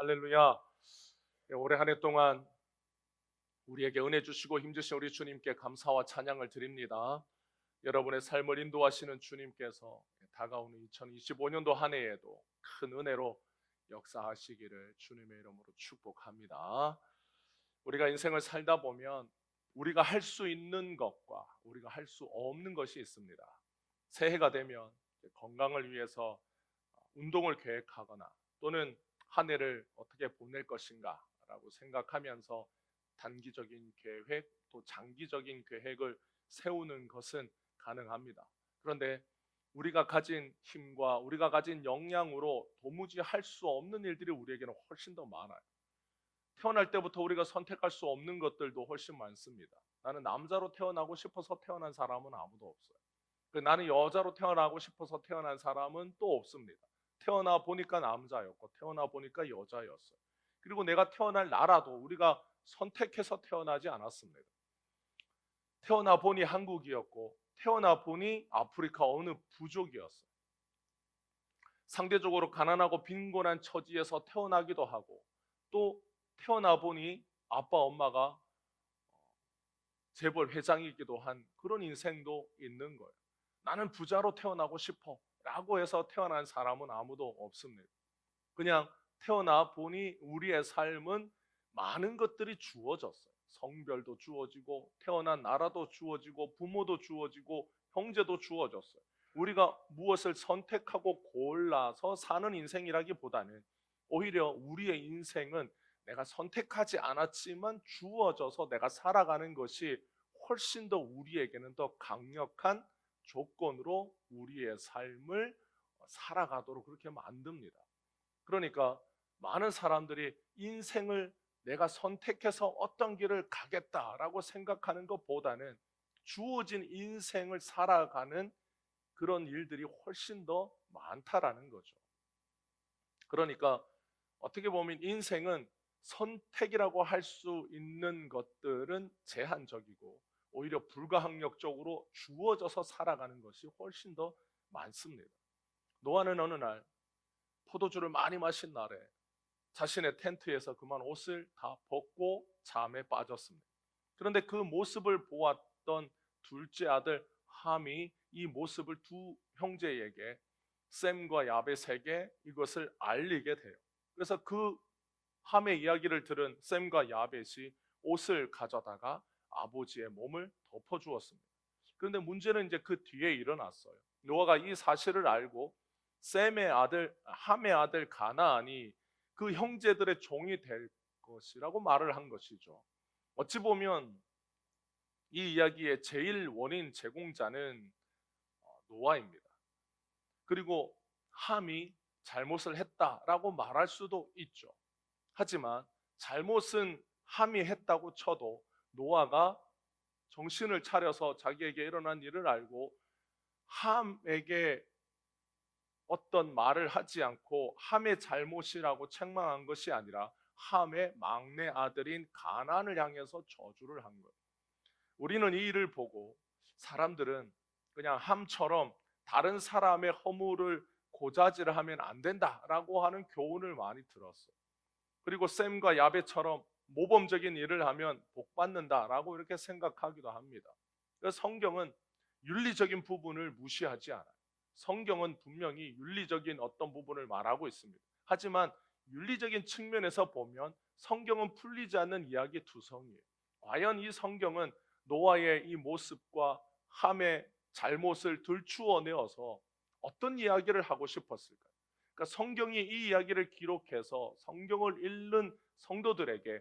할렐루야. 올해 한 해 동안 우리에게 은혜 주시고 힘주신 우리 주님께 감사와 찬양을 드립니다. 여러분의 삶을 인도하시는 주님께서 다가오는 2025년도 한 해에도 큰 은혜로 역사하시기를 주님의 이름으로 축복합니다. 우리가 인생을 살다 보면 우리가 할 수 있는 것과 우리가 할 수 없는 것이 있습니다. 새해가 되면 건강을 위해서 운동을 계획하거나 또는 한 해를 어떻게 보낼 것인가 라고 생각하면서 단기적인 계획 또 장기적인 계획을 세우는 것은 가능합니다. 그런데 우리가 가진 힘과 우리가 가진 역량으로 도무지 할 수 없는 일들이 우리에게는 훨씬 더 많아요. 태어날 때부터 우리가 선택할 수 없는 것들도 훨씬 많습니다. 나는 남자로 태어나고 싶어서 태어난 사람은 아무도 없어요. 나는 여자로 태어나고 싶어서 태어난 사람은 또 없습니다. 태어나 보니까 남자였고 태어나 보니까 여자였어요. 그리고 내가 태어날 나라도 우리가 선택해서 태어나지 않았습니다. 태어나 보니 한국이었고 태어나 보니 아프리카 어느 부족이었어요. 상대적으로 가난하고 빈곤한 처지에서 태어나기도 하고 또 태어나 보니 아빠 엄마가 재벌 회장이기도 한 그런 인생도 있는 거예요. 나는 부자로 태어나고 싶어 라고 해서 태어난 사람은 아무도 없습니다. 그냥 태어나 보니 우리의 삶은 많은 것들이 주어졌어요. 성별도 주어지고 태어난 나라도 주어지고 부모도 주어지고 형제도 주어졌어요. 우리가 무엇을 선택하고 골라서 사는 인생이라기보다는 오히려 우리의 인생은 내가 선택하지 않았지만 주어져서 내가 살아가는 것이 훨씬 더 우리에게는 더 강력한 조건으로 우리의 삶을 살아가도록 그렇게 만듭니다. 그러니까 많은 사람들이 인생을 내가 선택해서 어떤 길을 가겠다라고 생각하는 것보다는 주어진 인생을 살아가는 그런 일들이 훨씬 더 많다라는 거죠. 그러니까 어떻게 보면 인생은 선택이라고 할 수 있는 것들은 제한적이고 오히려 불가항력적으로 주어져서 살아가는 것이 훨씬 더 많습니다. 노아는 어느 날 포도주를 많이 마신 날에 자신의 텐트에서 그만 옷을 다 벗고 잠에 빠졌습니다. 그런데 그 모습을 보았던 둘째 아들 함이 이 모습을 두 형제에게 셈과 야벳에게 이것을 알리게 돼요. 그래서 그 함의 이야기를 들은 셈과 야벳이 옷을 가져다가 아버지의 몸을 덮어주었습니다. 그런데 문제는 이제 그 뒤에 일어났어요. 노아가 이 사실을 알고 셈의 아들 함의 아들 가나안이 그 형제들의 종이 될 것이라고 말을 한 것이죠. 어찌 보면 이 이야기의 제일 원인 제공자는 노아입니다. 그리고 함이 잘못을 했다라고 말할 수도 있죠. 하지만 잘못은 함이 했다고 쳐도 노아가 정신을 차려서 자기에게 일어난 일을 알고 함에게 어떤 말을 하지 않고 함의 잘못이라고 책망한 것이 아니라 함의 막내 아들인 가나안을 향해서 저주를 한 거예요. 우리는 이 일을 보고 사람들은 그냥 함처럼 다른 사람의 허물을 고자질을 하면 안 된다라고 하는 교훈을 많이 들었어요. 그리고 셈과 야벳처럼 모범적인 일을 하면 복 받는다라고 이렇게 생각하기도 합니다. 그래서 성경은 윤리적인 부분을 무시하지 않아요. 성경은 분명히 윤리적인 어떤 부분을 말하고 있습니다. 하지만 윤리적인 측면에서 보면 성경은 풀리지 않는 이야기 두성이에요. 과연 이 성경은 노아의 이 모습과 함의 잘못을 들추어내어서 어떤 이야기를 하고 싶었을까요? 그러니까 성경이 이 이야기를 기록해서 성경을 읽는 성도들에게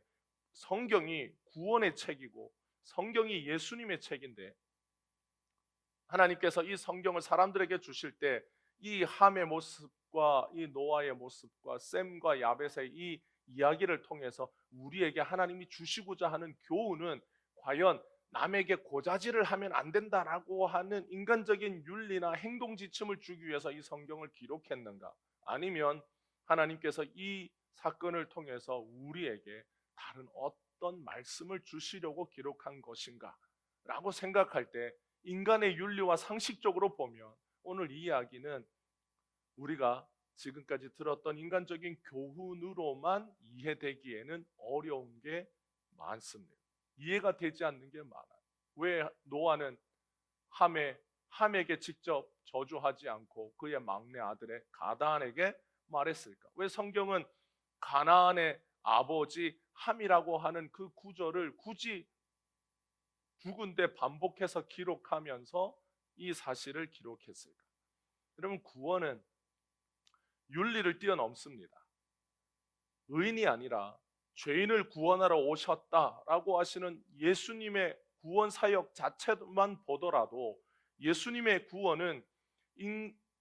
성경이 구원의 책이고 성경이 예수님의 책인데 하나님께서 이 성경을 사람들에게 주실 때 이 함의 모습과 이 노아의 모습과 셈과 야벳의 이 이야기를 통해서 우리에게 하나님이 주시고자 하는 교훈은 과연 남에게 고자질을 하면 안 된다라고 하는 인간적인 윤리나 행동 지침을 주기 위해서 이 성경을 기록했는가? 아니면 하나님께서 이 사건을 통해서 우리에게 다른 어떤 말씀을 주시려고 기록한 것인가? 라고 생각할 때 인간의 윤리와 상식적으로 보면 오늘 이 이야기는 우리가 지금까지 들었던 인간적인 교훈으로만 이해되기에는 어려운 게 많습니다. 이해가 되지 않는 게 많아요. 왜 노아는 함에게 직접 저주하지 않고 그의 막내 아들의 가나안에게 말했을까? 왜 성경은 가나안의 아버지 함이라고 하는 그 구절을 굳이 두 군데 반복해서 기록하면서 이 사실을 기록했을까? 여러분, 구원은 윤리를 뛰어넘습니다. 의인이 아니라 죄인을 구원하러 오셨다라고 하시는 예수님의 구원 사역 자체만 보더라도 예수님의 구원은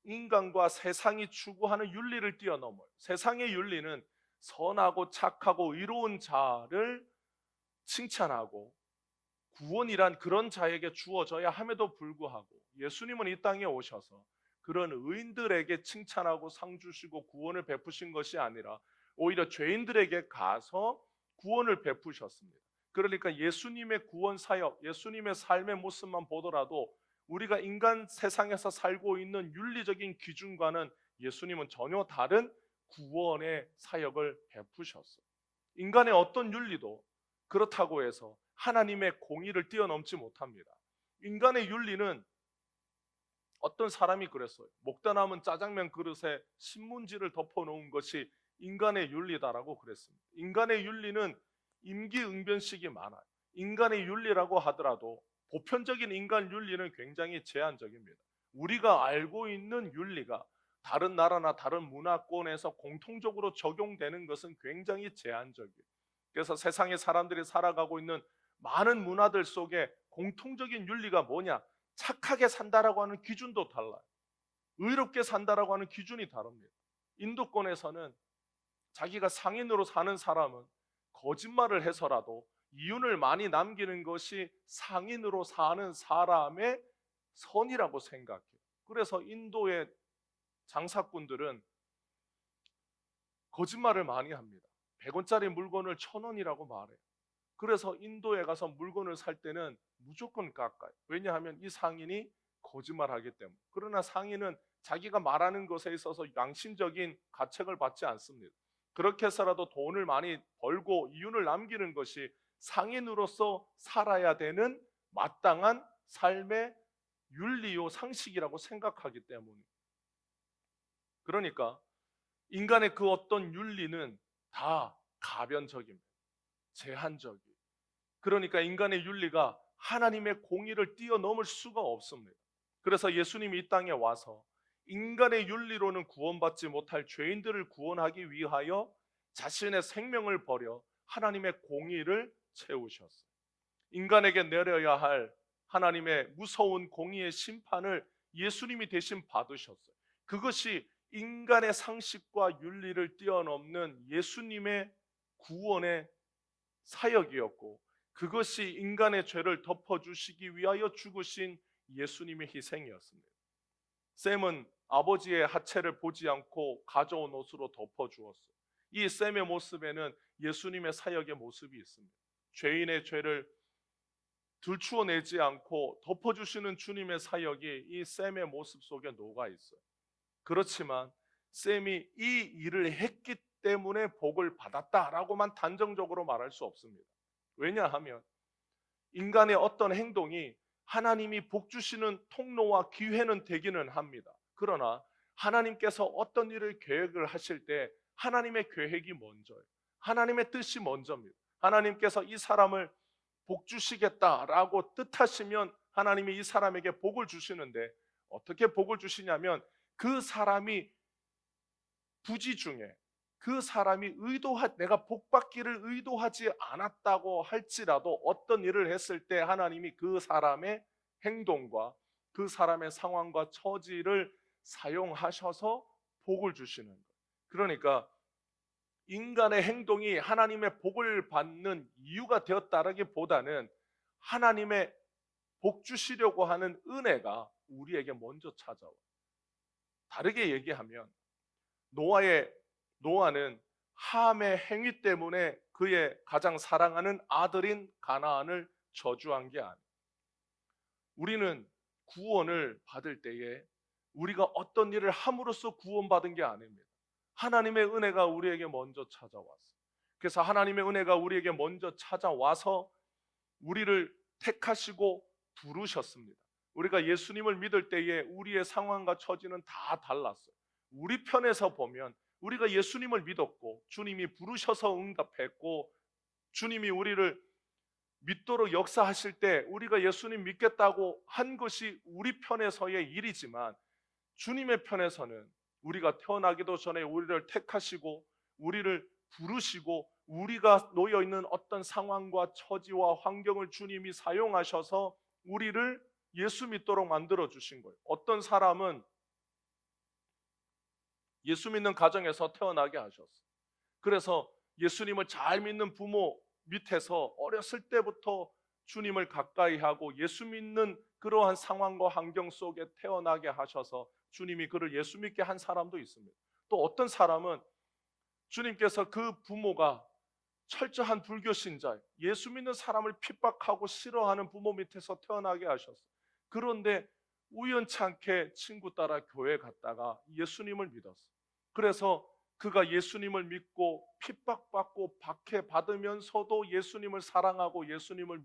인간과 세상이 추구하는 윤리를 뛰어넘어요. 세상의 윤리는 선하고 착하고 의로운 자를 칭찬하고 구원이란 그런 자에게 주어져야 함에도 불구하고 예수님은 이 땅에 오셔서 그런 의인들에게 칭찬하고 상 주시고 구원을 베푸신 것이 아니라 오히려 죄인들에게 가서 구원을 베푸셨습니다. 그러니까 예수님의 구원 사역, 예수님의 삶의 모습만 보더라도 우리가 인간 세상에서 살고 있는 윤리적인 기준과는 예수님은 전혀 다른 구원의 사역을 베푸셨어요. 인간의 어떤 윤리도 그렇다고 해서 하나님의 공의를 뛰어넘지 못합니다. 인간의 윤리는 어떤 사람이 그랬어요. 목다 남은 짜장면 그릇에 신문지를 덮어놓은 것이 인간의 윤리다라고 그랬습니다. 인간의 윤리는 임기응변식이 많아요. 인간의 윤리라고 하더라도 보편적인 인간 윤리는 굉장히 제한적입니다. 우리가 알고 있는 윤리가 다른 나라나 다른 문화권에서 공통적으로 적용되는 것은 굉장히 제한적이에요. 그래서 세상에 사람들이 살아가고 있는 많은 문화들 속에 공통적인 윤리가 뭐냐? 착하게 산다라고 하는 기준도 달라요. 의롭게 산다라고 하는 기준이 다릅니다. 인도권에서는 자기가 상인으로 사는 사람은 거짓말을 해서라도 이윤을 많이 남기는 것이 상인으로 사는 사람의 선이라고 생각해요. 그래서 인도의 장사꾼들은 거짓말을 많이 합니다. 100원짜리 물건을 1000원이라고 말해요. 그래서 인도에 가서 물건을 살 때는 무조건 깎아요. 왜냐하면 이 상인이 거짓말하기 때문에. 그러나 상인은 자기가 말하는 것에 있어서 양심적인 가책을 받지 않습니다. 그렇게 해서라도 돈을 많이 벌고 이윤을 남기는 것이 상인으로서 살아야 되는 마땅한 삶의 윤리요 상식이라고 생각하기 때문에. 그러니까 인간의 그 어떤 윤리는 다 가변적입니다. 제한적이에요. 그러니까 인간의 윤리가 하나님의 공의를 뛰어넘을 수가 없습니다. 그래서 예수님이 이 땅에 와서 인간의 윤리로는 구원받지 못할 죄인들을 구원하기 위하여 자신의 생명을 버려 하나님의 공의를 채우셨어요. 인간에게 내려야 할 하나님의 무서운 공의의 심판을 예수님이 대신 받으셨어요. 그것이 인간의 상식과 윤리를 뛰어넘는 예수님의 구원의 사역이었고, 그것이 인간의 죄를 덮어주시기 위하여 죽으신 예수님의 희생이었습니다. 샘은 아버지의 하체를 보지 않고 가져온 옷으로 덮어주었어요. 이 샘의 모습에는 예수님의 사역의 모습이 있습니다. 죄인의 죄를 들추어내지 않고 덮어주시는 주님의 사역이 이 샘의 모습 속에 녹아 있어요. 그렇지만 샘이 이 일을 했기 때문에 복을 받았다라고만 단정적으로 말할 수 없습니다. 왜냐하면 인간의 어떤 행동이 하나님이 복 주시는 통로와 기회는 되기는 합니다. 그러나 하나님께서 어떤 일을 계획을 하실 때 하나님의 계획이 먼저예요. 하나님의 뜻이 먼저입니다. 하나님께서 이 사람을 복 주시겠다라고 뜻하시면 하나님이 이 사람에게 복을 주시는데, 어떻게 복을 주시냐면 그 사람이 부지 중에 그 사람이 내가 복 받기를 의도하지 않았다고 할지라도 어떤 일을 했을 때 하나님이 그 사람의 행동과 그 사람의 상황과 처지를 사용하셔서 복을 주시는 거예요. 그러니까 인간의 행동이 하나님의 복을 받는 이유가 되었다라기보다는 하나님의 복 주시려고 하는 은혜가 우리에게 먼저 찾아와요. 다르게 얘기하면 노아는 함의 행위 때문에 그의 가장 사랑하는 아들인 가나안을 저주한 게 아니에요. 우리는 구원을 받을 때에 우리가 어떤 일을 함으로써 구원받은 게 아닙니다. 하나님의 은혜가 우리에게 먼저 찾아왔어요. 그래서 하나님의 은혜가 우리에게 먼저 찾아와서 우리를 택하시고 부르셨습니다. 우리가 예수님을 믿을 때에 우리의 상황과 처지는 다 달랐어요. 우리 편에서 보면 우리가 예수님을 믿었고 주님이 부르셔서 응답했고 주님이 우리를 믿도록 역사하실 때 우리가 예수님 믿겠다고 한 것이 우리 편에서의 일이지만 주님의 편에서는 우리가 태어나기도 전에 우리를 택하시고 우리를 부르시고 우리가 놓여 있는 어떤 상황과 처지와 환경을 주님이 사용하셔서 우리를 예수 믿도록 만들어 주신 거예요. 어떤 사람은 예수 믿는 가정에서 태어나게 하셨어요. 그래서 예수님을 잘 믿는 부모 밑에서 어렸을 때부터 주님을 가까이 하고 예수 믿는 그러한 상황과 환경 속에 태어나게 하셔서 주님이 그를 예수 믿게 한 사람도 있습니다. 또 어떤 사람은 주님께서 그 부모가 철저한 불교 신자예요. 예수 믿는 사람을 핍박하고 싫어하는 부모 밑에서 태어나게 하셨어요. 그런데 우연찮게 친구 따라 교회 갔다가 예수님을 믿었어요. 그래서 그가 예수님을 믿고 핍박받고 박해받으면서도 예수님을 사랑하고 예수님을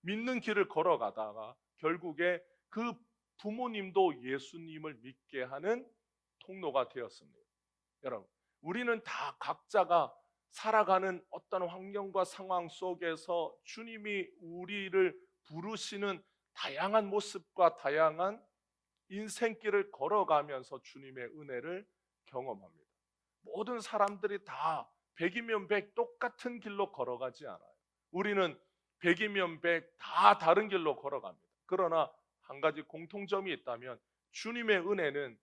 믿는 길을 걸어가다가 결국에 그 부모님도 예수님을 믿게 하는 통로가 되었습니다. 여러분, 우리는 다 각자가 살아가는 어떤 환경과 상황 속에서 주님이 우리를 부르시는 다양한 모습과 다양한 인생길을 걸어가면서 주님의 은혜를 경험합니다. 모든 사람들이 다 100이면 100 똑같은 길로 걸어가지 않아요. 우리는 100이면 100 다 다른 길로 걸어갑니다. 그러나 한 가지 공통점이 있다면 주님의 은혜는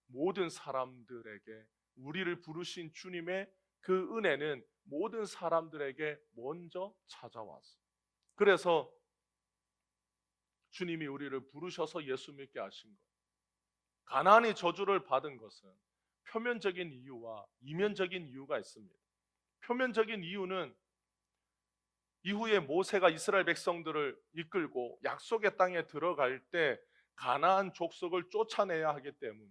모든 사람들에게 우리를 부르신 주님의 그 은혜는 모든 사람들에게 먼저 찾아왔어요. 그래서 주님이 우리를 부르셔서 예수 믿게 하신 거예요. 가나안이 저주를 받은 것은 표면적인 이유와 이면적인 이유가 있습니다. 표면적인 이유는 이후에 모세가 이스라엘 백성들을 이끌고 약속의 땅에 들어갈 때 가나안 족속을 쫓아내야 하기 때문에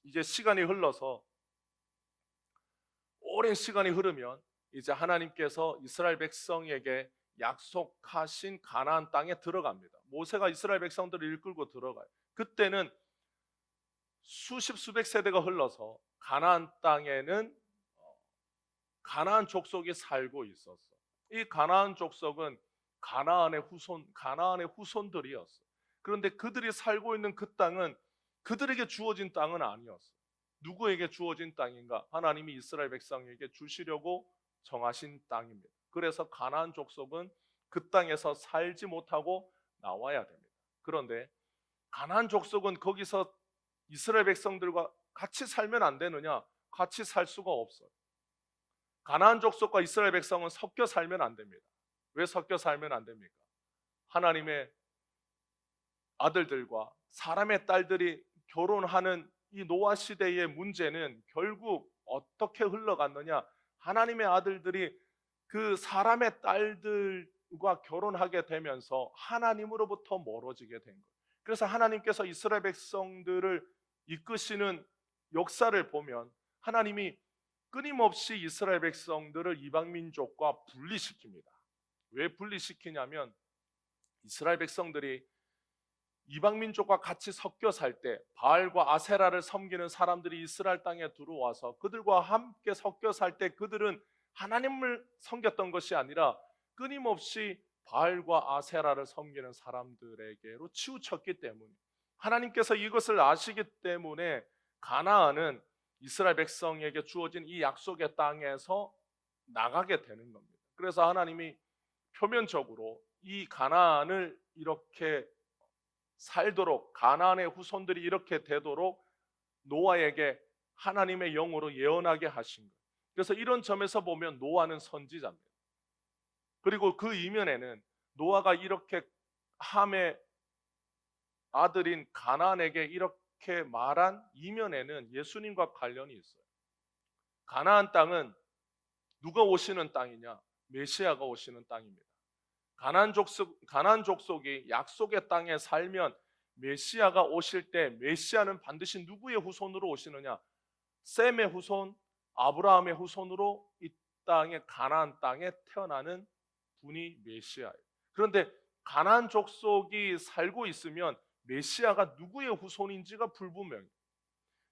이제 시간이 흘러서 오랜 시간이 흐르면 이제 하나님께서 이스라엘 백성에게 약속하신 가나안 땅에 들어갑니다. 모세가 이스라엘 백성들을 이끌고 들어가요. 그때는 수십 수백 세대가 흘러서 가나안 땅에는 가나안 족속이 살고 있었어. 이 가나안 족속은 가나안의 후손들이었어. 그런데 그들이 살고 있는 그 땅은 그들에게 주어진 땅은 아니었어. 누구에게 주어진 땅인가? 하나님이 이스라엘 백성에게 주시려고 정하신 땅입니다. 그래서 가나안 족속은 그 땅에서 살지 못하고 나와야 됩니다. 그런데 가나안 족속은 거기서 이스라엘 백성들과 같이 살면 안 되느냐? 같이 살 수가 없어요. 가나안 족속과 이스라엘 백성은 섞여 살면 안 됩니다. 왜 섞여 살면 안 됩니까? 하나님의 아들들과 사람의 딸들이 결혼하는 이 노아 시대의 문제는 결국 어떻게 흘러갔느냐? 하나님의 아들들이 그 사람의 딸들과 결혼하게 되면서 하나님으로부터 멀어지게 된 거예요. 그래서 하나님께서 이스라엘 백성들을 이끄시는 역사를 보면 하나님이 끊임없이 이스라엘 백성들을 이방 민족과 분리시킵니다. 왜 분리시키냐면 이스라엘 백성들이 이방 민족과 같이 섞여 살 때 바알과 아세라를 섬기는 사람들이 이스라엘 땅에 들어와서 그들과 함께 섞여 살 때 그들은 하나님을 섬겼던 것이 아니라 끊임없이 바알과 아세라를 섬기는 사람들에게로 치우쳤기 때문에 하나님께서 이것을 아시기 때문에 가나안은 이스라엘 백성에게 주어진 이 약속의 땅에서 나가게 되는 겁니다. 그래서 하나님이 표면적으로 이 가나안을 이렇게 살도록 가나안의 후손들이 이렇게 되도록 노아에게 하나님의 영으로 예언하게 하신 거예요. 그래서 이런 점에서 보면 노아는 선지자입니다. 그리고 그 이면에는 노아가 이렇게 함의 아들인 가나안에게 이렇게 말한 이면에는 예수님과 관련이 있어요. 가나안 땅은 누가 오시는 땅이냐? 메시아가 오시는 땅입니다. 가나안 족속이 약속의 땅에 살면 메시아가 오실 때 메시아는 반드시 누구의 후손으로 오시느냐? 셈의 후손, 아브라함의 후손으로 이 땅에 가나안 땅에 태어나는 분이 메시아예요. 그런데 가나안 족속이 살고 있으면 메시아가 누구의 후손인지가 불분명해요.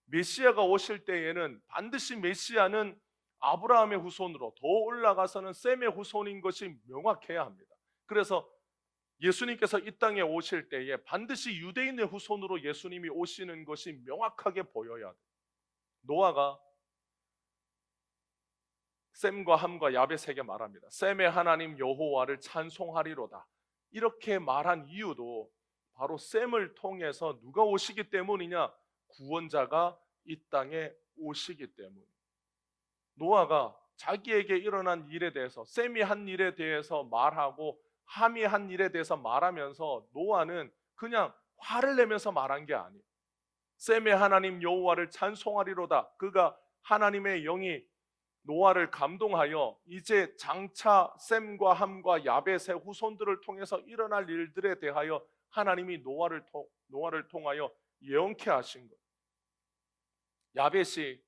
메시아가 오실 때에는 반드시 메시아는 아브라함의 후손으로 더 올라가서는 셈의 후손인 것이 명확해야 합니다. 그래서 예수님께서 이 땅에 오실 때에 반드시 유대인의 후손으로 예수님이 오시는 것이 명확하게 보여야 돼요. 노아가 셈과 함과 야벳에게 말합니다. 셈의 하나님 여호와를 찬송하리로다. 이렇게 말한 이유도 바로 셈을 통해서 누가 오시기 때문이냐? 구원자가 이 땅에 오시기 때문. 노아가 자기에게 일어난 일에 대해서, 셈이 한 일에 대해서 말하고 함이 한 일에 대해서 말하면서 노아는 그냥 화를 내면서 말한 게 아니에요. 셈의 하나님 여호와를 찬송하리로다. 그가 하나님의 영이 노아를 감동하여 이제 장차 셈과 함과 야벳의 후손들을 통해서 일어날 일들에 대하여 하나님이 노아를 통하여 예언케 하신 것. 야벳이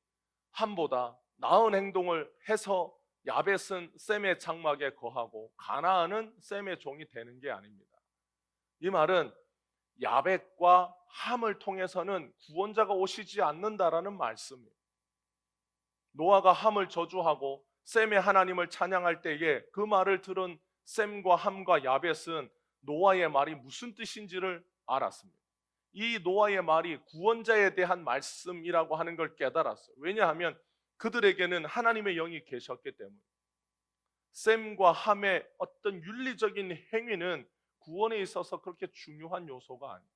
함보다 나은 행동을 해서 야벳은 셈의 장막에 거하고 가나안은 셈의 종이 되는 게 아닙니다. 이 말은 야벳과 함을 통해서는 구원자가 오시지 않는다라는 말씀이에요. 노아가 함을 저주하고 셈의 하나님을 찬양할 때에 그 말을 들은 셈과 함과 야벳은 노아의 말이 무슨 뜻인지를 알았습니다. 이 노아의 말이 구원자에 대한 말씀이라고 하는 걸 깨달았어요. 왜냐하면 그들에게는 하나님의 영이 계셨기 때문에. 셈과 함의 어떤 윤리적인 행위는 구원에 있어서 그렇게 중요한 요소가 아니에요.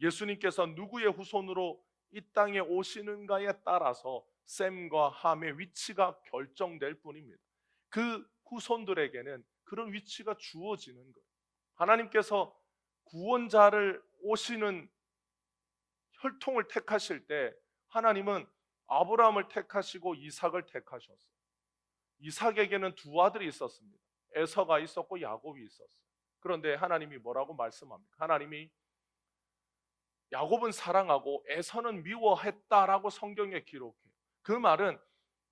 예수님께서 누구의 후손으로 이 땅에 오시는가에 따라서 셈과 함의 위치가 결정될 뿐입니다. 그 후손들에게는 그런 위치가 주어지는 거예요. 하나님께서 구원자를 오시는 혈통을 택하실 때 하나님은 아브라함을 택하시고 이삭을 택하셨어요. 이삭에게는 두 아들이 있었습니다. 에서가 있었고 야곱이 있었어요. 그런데 하나님이 뭐라고 말씀합니까? 하나님이 야곱은 사랑하고 에서는 미워했다라고 성경에 기록해요. 그 말은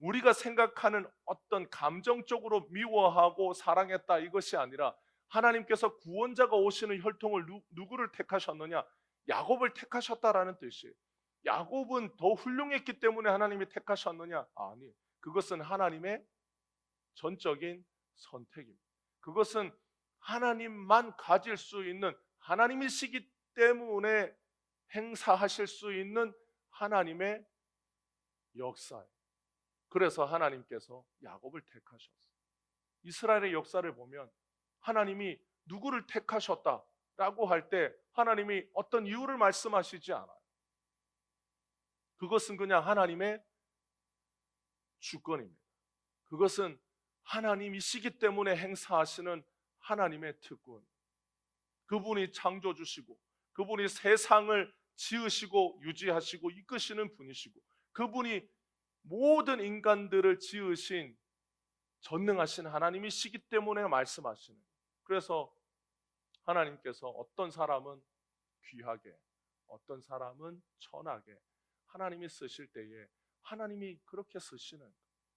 우리가 생각하는 어떤 감정적으로 미워하고 사랑했다 이것이 아니라 하나님께서 구원자가 오시는 혈통을 누구를 택하셨느냐? 야곱을 택하셨다라는 뜻이에요. 야곱은 더 훌륭했기 때문에 하나님이 택하셨느냐? 아니, 그것은 하나님의 전적인 선택입니다. 그것은 하나님만 가질 수 있는, 하나님이시기 때문에 행사하실 수 있는 하나님의 역사예요. 그래서 하나님께서 야곱을 택하셨어요. 이스라엘의 역사를 보면 하나님이 누구를 택하셨다라고 할 때 하나님이 어떤 이유를 말씀하시지 않아요. 그것은 그냥 하나님의 주권입니다. 그것은 하나님이시기 때문에 행사하시는 하나님의 특권. 그분이 창조주시고 그분이 세상을 지으시고 유지하시고 이끄시는 분이시고 그분이 모든 인간들을 지으신 전능하신 하나님이시기 때문에 말씀하시는. 그래서 하나님께서 어떤 사람은 귀하게, 어떤 사람은 천하게 하나님이 쓰실 때에 하나님이 그렇게 쓰시는.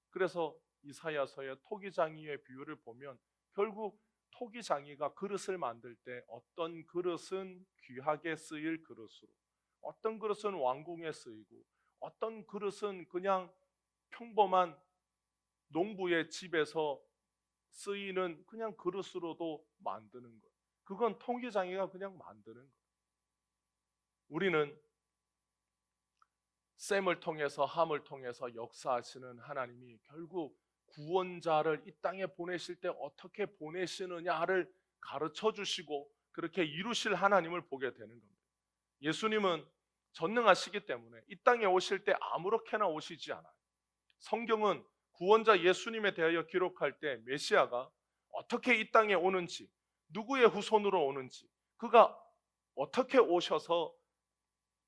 그래서 이사야서의 토기장이의 비유를 보면 결국 토기장이가 그릇을 만들 때 어떤 그릇은 귀하게 쓰일 그릇으로, 어떤 그릇은 왕궁에 쓰이고, 어떤 그릇은 그냥 평범한 농부의 집에서 쓰이는 그냥 그릇으로도 만드는 거예요. 그건 토기장이가 그냥 만드는 거예요. 우리는 셈을 통해서 함을 통해서 역사하시는 하나님이 결국 구원자를 이 땅에 보내실 때 어떻게 보내시느냐를 가르쳐 주시고 그렇게 이루실 하나님을 보게 되는 겁니다. 예수님은 전능하시기 때문에 이 땅에 오실 때 아무렇게나 오시지 않아요. 성경은 구원자 예수님에 대하여 기록할 때 메시아가 어떻게 이 땅에 오는지, 누구의 후손으로 오는지, 그가 어떻게 오셔서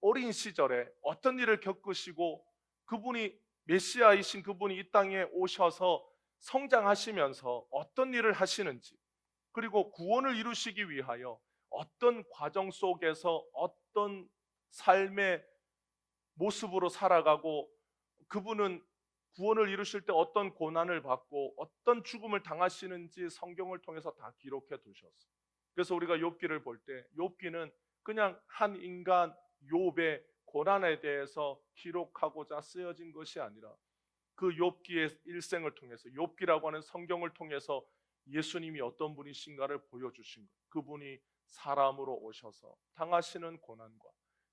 어린 시절에 어떤 일을 겪으시고 그분이 메시아이신 그분이 이 땅에 오셔서 성장하시면서 어떤 일을 하시는지, 그리고 구원을 이루시기 위하여 어떤 과정 속에서 어떤 삶의 모습으로 살아가고 그분은 구원을 이루실 때 어떤 고난을 받고 어떤 죽음을 당하시는지 성경을 통해서 다 기록해 두셨어요. 그래서 우리가 욥기를 볼 때 욥기는 그냥 한 인간 욥의 고난에 대해서 기록하고자 쓰여진 것이 아니라 그 욥기의 일생을 통해서 욥기라고 하는 성경을 통해서 예수님이 어떤 분이신가를 보여주신 거예요. 그분이 사람으로 오셔서 당하시는 고난과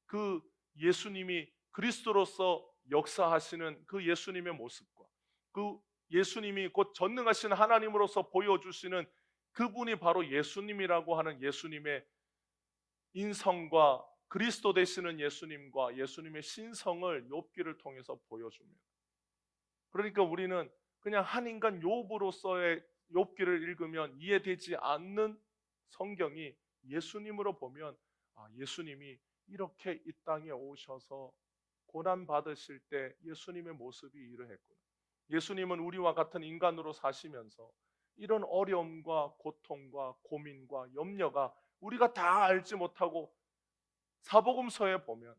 그 예수님이 그리스도로서 역사하시는 그 예수님의 모습과 그 예수님이 곧 전능하신 하나님으로서 보여주시는 그분이 바로 예수님이라고 하는 예수님의 인성과 그리스도 되시는 예수님과 예수님의 신성을 욥기를 통해서 보여줍니다. 그러니까 우리는 그냥 한 인간 욥으로서의 욥기를 읽으면 이해되지 않는 성경이 예수님으로 보면 예수님이 이렇게 이 땅에 오셔서 고난 받으실 때 예수님의 모습이 이러했구나. 예수님은 우리와 같은 인간으로 사시면서 이런 어려움과 고통과 고민과 염려가 우리가 다 알지 못하고 사복음서에 보면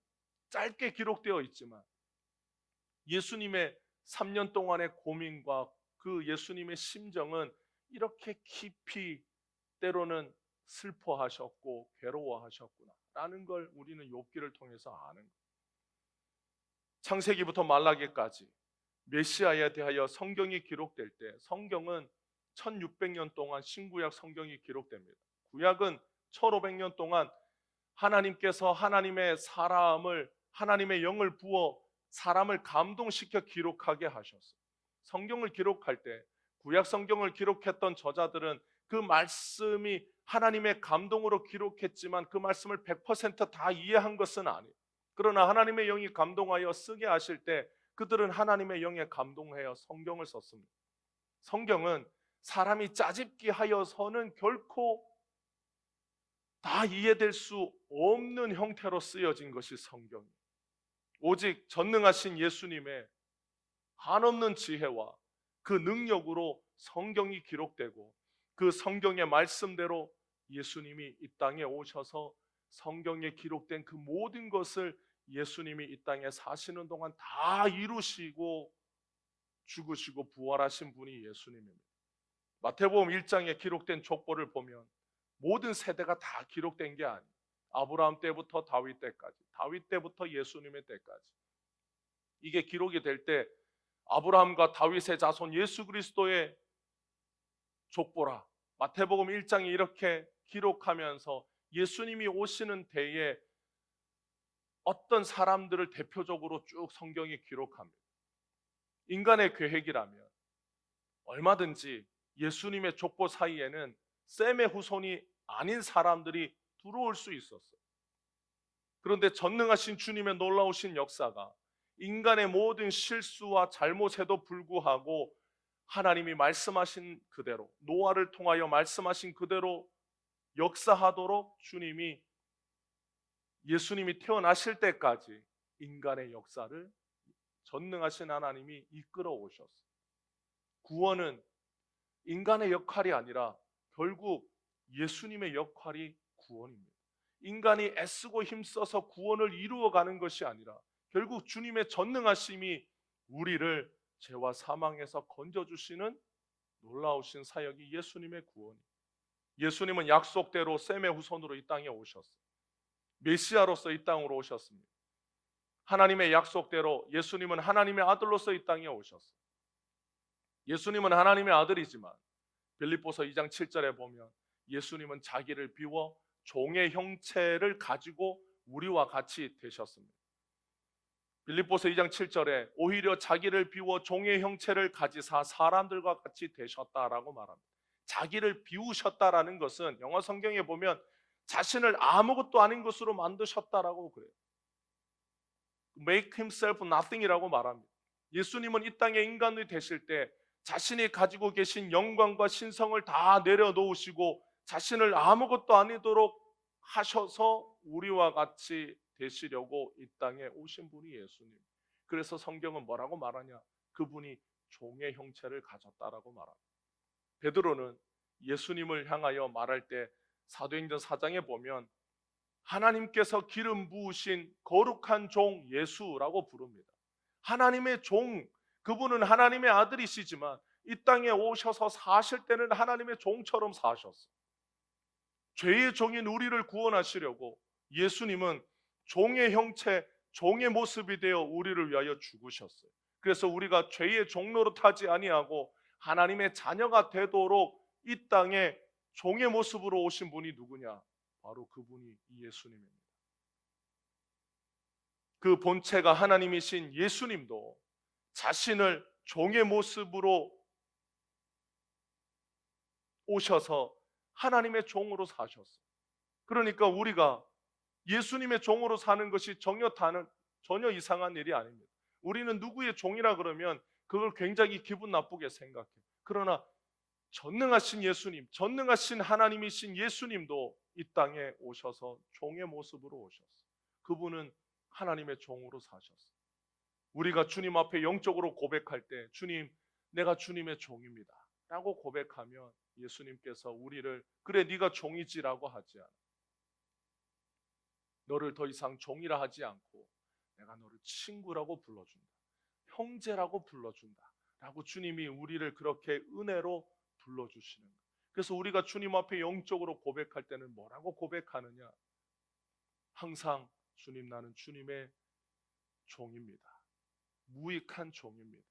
짧게 기록되어 있지만 예수님의 3년 동안의 고민과 그 예수님의 심정은 이렇게 깊이 때로는 슬퍼하셨고 괴로워하셨구나 라는 걸 우리는 욥기를 통해서 아는 거예요. 창세기부터 말라기까지 메시아에 대하여 성경이 기록될 때 성경은 1600년 동안 신구약 성경이 기록됩니다. 구약은 1500년 동안 하나님께서 하나님의 사람을 하나님의 영을 부어 사람을 감동시켜 기록하게 하셨어요. 성경을 기록할 때 구약 성경을 기록했던 저자들은 그 말씀이 하나님의 감동으로 기록했지만 그 말씀을 100%다 이해한 것은 아니에요. 그러나 하나님의 영이 감동하여 쓰게 하실 때 그들은 하나님의 영에 감동하여 성경을 썼습니다. 성경은 사람이 짜집기 하여서는 결코 다 이해될 수 없는 형태로 쓰여진 것이 성경이에요. 오직 전능하신 예수님의 한없는 지혜와 그 능력으로 성경이 기록되고 그 성경의 말씀대로 예수님이 이 땅에 오셔서 성경에 기록된 그 모든 것을 예수님이 이 땅에 사시는 동안 다 이루시고 죽으시고 부활하신 분이 예수님입니다. 마태복음 1장에 기록된 족보를 보면 모든 세대가 다 기록된 게 아니에요. 아브라함 때부터 다윗 때까지, 다윗 때부터 예수님의 때까지 이게 기록이 될 때 아브라함과 다윗의 자손 예수 그리스도의 족보라 마태복음 1장이 이렇게 기록하면서 예수님이 오시는 때에 어떤 사람들을 대표적으로 쭉 성경이 기록합니다. 인간의 계획이라면 얼마든지 예수님의 족보 사이에는 셈의 후손이 아닌 사람들이 들어올 수 있었어요. 그런데 전능하신 주님의 놀라우신 역사가 인간의 모든 실수와 잘못에도 불구하고 하나님이 말씀하신 그대로 노아를 통하여 말씀하신 그대로 역사하도록 주님이 예수님이 태어나실 때까지 인간의 역사를 전능하신 하나님이 이끌어 오셨어요. 구원은 인간의 역할이 아니라 결국 예수님의 역할이 구원입니다. 인간이 애쓰고 힘써서 구원을 이루어가는 것이 아니라 결국 주님의 전능하심이 우리를 죄와 사망에서 건져주시는 놀라우신 사역이 예수님의 구원이에요. 예수님은 약속대로 셈의 후손으로 이 땅에 오셨어요. 메시아로서 이 땅으로 오셨습니다. 하나님의 약속대로 예수님은 하나님의 아들로서 이 땅에 오셨어요. 예수님은 하나님의 아들이지만 빌립보서 2장 7절에 보면 예수님은 자기를 비워 종의 형체를 가지고 우리와 같이 되셨습니다. 빌립보서 2장 7절에 오히려 자기를 비워 종의 형체를 가지사 사람들과 같이 되셨다라고 말합니다. 자기를 비우셨다라는 것은 영어 성경에 보면 자신을 아무것도 아닌 것으로 만드셨다라고 그래요. Make himself nothing이라고 말합니다. 예수님은 이 땅에 인간이 되실 때 자신이 가지고 계신 영광과 신성을 다 내려놓으시고 자신을 아무것도 아니도록 하셔서 우리와 같이 되시려고 이 땅에 오신 분이 예수님. 그래서 성경은 뭐라고 말하냐? 그분이 종의 형체를 가졌다라고 말합니다. 베드로는 예수님을 향하여 말할 때 사도행전 4장에 보면 하나님께서 기름 부으신 거룩한 종 예수라고 부릅니다. 하나님의 종, 그분은 하나님의 아들이시지만 이 땅에 오셔서 사실 때는 하나님의 종처럼 사셨어요. 죄의 종인 우리를 구원하시려고 예수님은 종의 형체, 종의 모습이 되어 우리를 위하여 죽으셨어요. 그래서 우리가 죄의 종로로 타지 아니하고 하나님의 자녀가 되도록 이 땅에 종의 모습으로 오신 분이 누구냐? 바로 그분이 예수님입니다. 그 본체가 하나님이신 예수님도 자신을 종의 모습으로 오셔서 하나님의 종으로 사셨어요. 그러니까 우리가 예수님의 종으로 사는 것이 전혀 이상한 일이 아닙니다. 우리는 누구의 종이라 그러면 그걸 굉장히 기분 나쁘게 생각해요. 그러나 전능하신 예수님, 전능하신 하나님이신 예수님도 이 땅에 오셔서 종의 모습으로 오셨어요. 그분은 하나님의 종으로 사셨어요. 우리가 주님 앞에 영적으로 고백할 때 주님, 내가 주님의 종입니다 라고 고백하면 예수님께서 우리를 그래 네가 종이지라고 하지 않아요. 너를 더 이상 종이라 하지 않고 내가 너를 친구라고 불러준다, 형제라고 불러준다 라고 주님이 우리를 그렇게 은혜로 불러주시는 거예요. 그래서 우리가 주님 앞에 영적으로 고백할 때는 뭐라고 고백하느냐? 항상 주님, 나는 주님의 종입니다, 무익한 종입니다,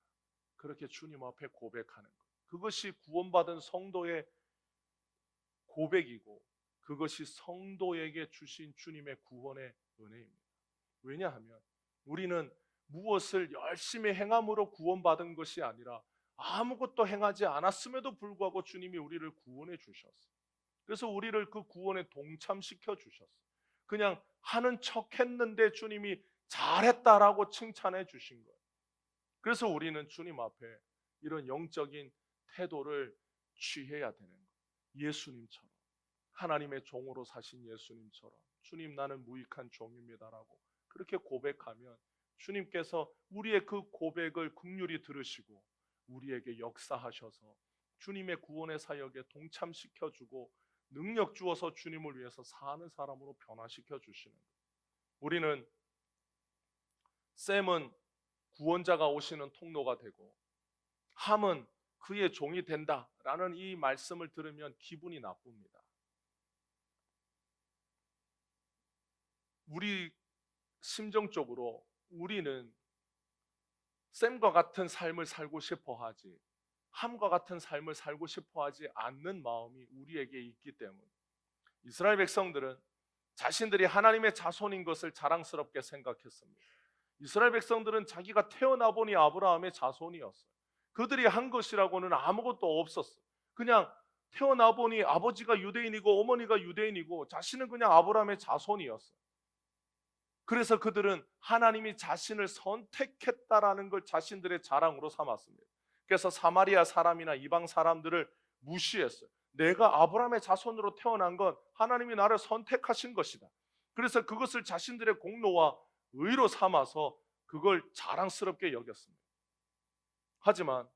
그렇게 주님 앞에 고백하는 것, 그것이 구원받은 성도의 고백이고 그것이 성도에게 주신 주님의 구원의 은혜입니다. 왜냐하면 우리는 무엇을 열심히 행함으로 구원받은 것이 아니라 아무것도 행하지 않았음에도 불구하고 주님이 우리를 구원해 주셨어요. 그래서 우리를 그 구원에 동참시켜 주셨어요. 그냥 하는 척 했는데 주님이 잘했다라고 칭찬해 주신 거예요. 그래서 우리는 주님 앞에 이런 영적인 태도를 취해야 되는 거예요. 예수님처럼, 하나님의 종으로 사신 예수님처럼, 주님 나는 무익한 종입니다라고 그렇게 고백하면 주님께서 우리의 그 고백을 긍휼히 들으시고 우리에게 역사하셔서 주님의 구원의 사역에 동참시켜주고 능력 주어서 주님을 위해서 사는 사람으로 변화시켜 주시는 거예요. 우리는 샘은 구원자가 오시는 통로가 되고 함은 그의 종이 된다라는 이 말씀을 들으면 기분이 나쁩니다. 우리 심정적으로 우리는 샘과 같은 삶을 살고 싶어 하지 함과 같은 삶을 살고 싶어 하지 않는 마음이 우리에게 있기 때문에 이스라엘 백성들은 자신들이 하나님의 자손인 것을 자랑스럽게 생각했습니다. 이스라엘 백성들은 자기가 태어나 보니 아브라함의 자손이었어요. 그들이 한 것이라고는 아무것도 없었어요. 그냥 태어나 보니 아버지가 유대인이고 어머니가 유대인이고 자신은 그냥 아브라함의 자손이었어요. 그래서 그들은 하나님이 자신을 선택했다라는 걸 자신들의 자랑으로 삼았습니다. 그래서 사마리아 사람이나 이방 사람들을 무시했어요. 내가 아브라함의 자손으로 태어난 건 하나님이 나를 선택하신 것이다. 그래서 그것을 자신들의 공로와 의로 삼아서 그걸 자랑스럽게 여겼습니다. 하지만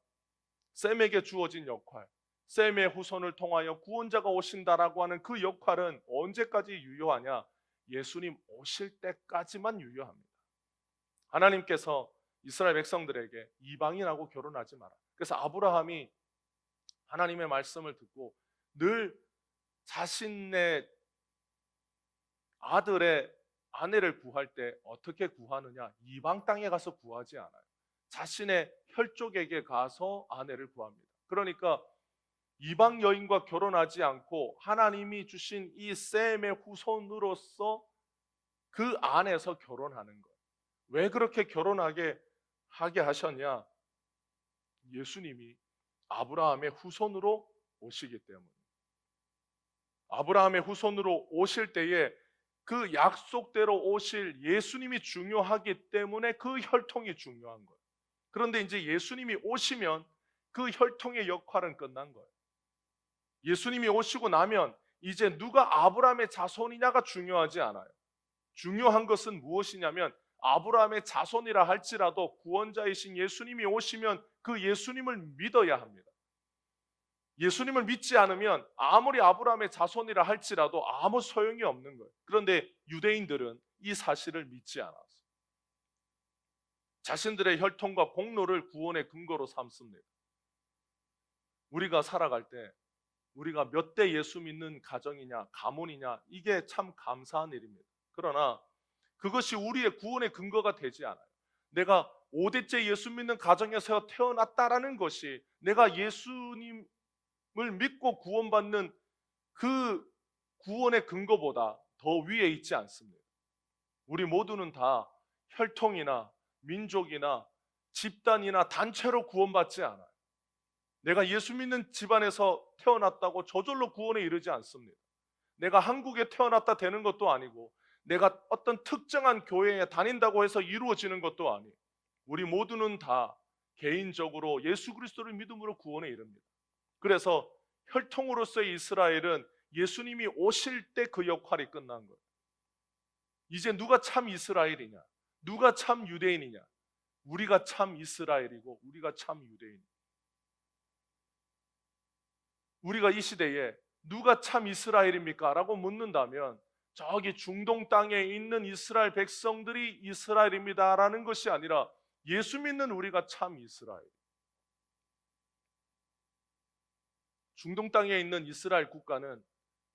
셈에게 주어진 역할, 셈의 후손을 통하여 구원자가 오신다라고 하는 그 역할은 언제까지 유효하냐? 예수님 오실 때까지만 유효합니다. 하나님께서 이스라엘 백성들에게 이방인하고 결혼하지 마라. 그래서 아브라함이 하나님의 말씀을 듣고 늘 자신의 아들의 아내를 구할 때 어떻게 구하느냐? 이방 땅에 가서 구하지 않아요. 자신의 혈족에게 가서 아내를 구합니다. 그러니까 이방 여인과 결혼하지 않고 하나님이 주신 이 셈의 후손으로서 그 안에서 결혼하는 거예요. 왜 그렇게 결혼하게 하셨냐? 예수님이 아브라함의 후손으로 오시기 때문에. 아브라함의 후손으로 오실 때에 그 약속대로 오실 예수님이 중요하기 때문에 그 혈통이 중요한 거예요. 그런데 이제 예수님이 오시면 그 혈통의 역할은 끝난 거예요. 예수님이 오시고 나면 이제 누가 아브라함의 자손이냐가 중요하지 않아요. 중요한 것은 무엇이냐면 아브라함의 자손이라 할지라도 구원자이신 예수님이 오시면 그 예수님을 믿어야 합니다. 예수님을 믿지 않으면 아무리 아브라함의 자손이라 할지라도 아무 소용이 없는 거예요. 그런데 유대인들은 이 사실을 믿지 않았어요. 자신들의 혈통과 공로를 구원의 근거로 삼습니다. 우리가 살아갈 때 우리가 몇 대 예수 믿는 가정이냐, 가문이냐, 이게 참 감사한 일입니다. 그러나 그것이 우리의 구원의 근거가 되지 않아요. 내가 5대째 예수 믿는 가정에서 태어났다라는 것이 내가 예수님을 믿고 구원받는 그 구원의 근거보다 더 위에 있지 않습니다. 우리 모두는 다 혈통이나 민족이나 집단이나 단체로 구원받지 않아요. 내가 예수 믿는 집안에서 태어났다고 저절로 구원에 이르지 않습니다. 내가 한국에 태어났다 되는 것도 아니고 내가 어떤 특정한 교회에 다닌다고 해서 이루어지는 것도 아니에요. 우리 모두는 다 개인적으로 예수 그리스도를 믿음으로 구원에 이릅니다. 그래서 혈통으로서의 이스라엘은 예수님이 오실 때 그 역할이 끝난 거예요. 이제 누가 참 이스라엘이냐, 누가 참 유대인이냐, 우리가 참 이스라엘이고 우리가 참 유대인. 우리가 이 시대에 누가 참 이스라엘입니까? 라고 묻는다면 저기 중동 땅에 있는 이스라엘 백성들이 이스라엘입니다라는 것이 아니라 예수 믿는 우리가 참 이스라엘. 중동 땅에 있는 이스라엘 국가는